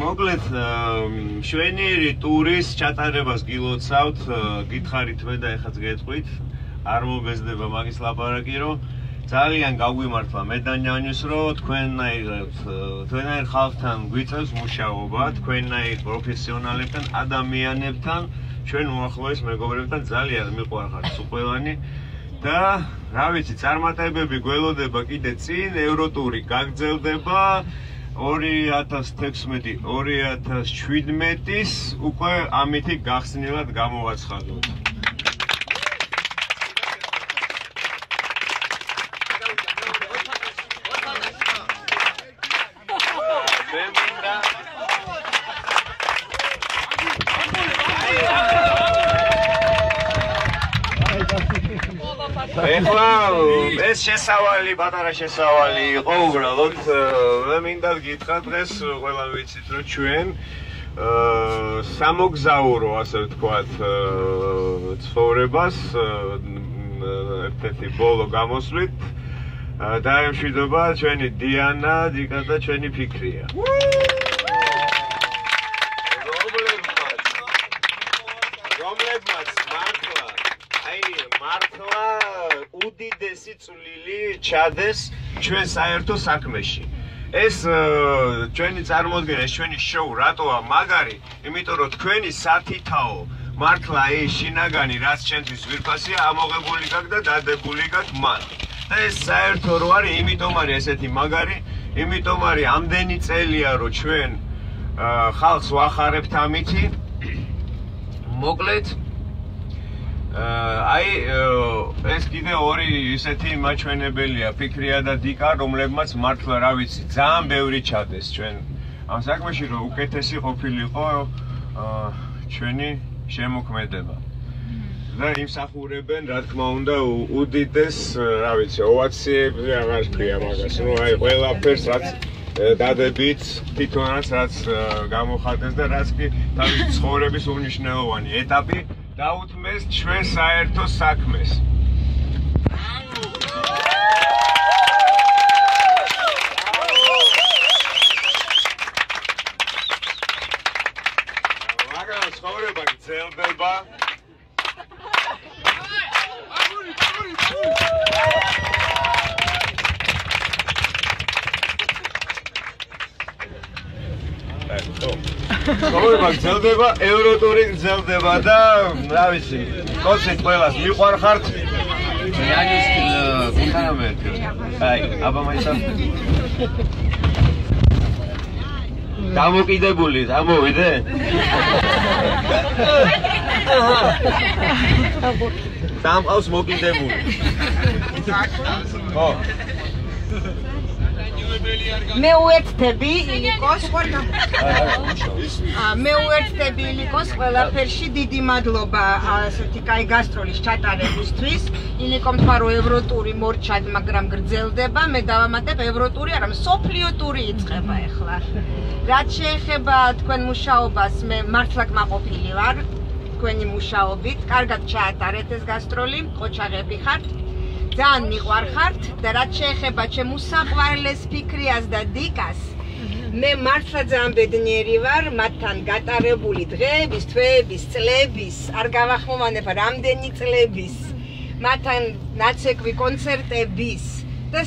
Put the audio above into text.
მოკლედ შვენიერი ტურის ჩატარებას გილოცავთ, გითხარით მე და ეხაც გეტყვით, არ მოგეძდება მაგის ლაპარაკი, რომ ძალიან გაგვიმართლა მე და ნიანის, რომ თქვენნაირ ხალხთან გვიწევს მუშაობა, თქვენნაირ პროფესიონალებთან, ადამიანებთან, ჩვენ უახლოეს მეგობრებთან ძალიან მიყვარხართ ყველანი და რა ვიცი, წარმატებები გველოდება კიდე წინ, ევროტური გაგრძელდება 2016-2017-ის უკვე ამითი გახსნილად გამოვაცხადოთ. ეხლა ეს შესავალი, პატარა შესავალი იყო უბრალოდ მე მინდა გითხრათ დღეს ყველამ ვიცით რომ ჩვენ სამოგზაურო ასე ვთქვათ ცხოვრებას ერთ-ერთი ბოლო გამოსვლით დაემშვიდობა ჩვენი დიანა, დიკა და ჩვენი ფიქრია. რომლებმაც მართლა უდიდესი წვლილი ჩადეს ჩვენ საერთო საქმეში. ეს ჩვენი წარმოდგენა, ჩვენი შოუ რატოა მაგარი? იმიტომ რომ თქვენი სათითაო მართლა ეს შინაგანი რაც ჩვენთვის ვირფასია ამოღებული გაქვს და დადებული გაქვს მან. და ეს საერთო რო არის, იმიტომ არის ესეთი მაგარი, იმიტომ არის ამდენი წელია რომ ჩვენ ხალხს ვახარებთ ამითი. მოკლედ ეს კიდე ორი ისეთი მაჩვენებელია, ფიქრია და დიკა, რომლებმაც მართლა რა ვიცი, ძალიან ბევრი ჩადეს ჩვენ ამ საქმეში, რომ უკეთესი ყოფილიყო ჩვენი შემოქმედება. და იმსახურებენ, რა თქმა უნდა, უდიდეს, რა ვიცი, ოვაციები აღარ ვქრია მაგას, ნუ აი ყველაფერს რაც დადებით, თვითონაც რაც გამოხატეს და რაც კი თავისი ცხოვრების უნიშნელოვანი ეტაპი დაუთმეს ჩვენ საერთო საქმეს. მაგრამ ცხოვრება გრძელდება. ცხოვრება გრძელდება, ევროტური გრძელდება და რა ვიცი, კოცით ყველას მიყვარხართ. ნიანის კონტანამერტი. აი, აბა მაისა. დამოკიდებული, ამოვიდე? დამყავს მოკიდებული. ხო. მე უერთდები ილიკოს მე უერთდები ილიკოს ყველაფერში დიდი მადლობა ასეთი კაი გასტროლის ჩატარებისთვის. ილიკო თქვა რომ ევროტური მორჩად, მაგრამ გრძელდება. მე დავამატებ ევროტური, არა მსოფლიო ტური იწყება ახლა. რაც შეეხება თქვენ მუშაობას, მე მართლა კმაყოფილი ვარ თქვენი მუშაობით. კარგად ჩაატარეთ ეს გასტროლი, ყოჩაღები ხართ. ძალიან მიყვარხართ და რაც შეეხება ჩემ უსაყვარლეს ფიქრიას და დიკას, მე მართლა ძალიან ბედნიერი ვარ მათთან გატარებული დღეების, თვეების, წლების, არ გავახმოვანებ რამდენი წლების, მათთან ნაცეკვი კონცერტების და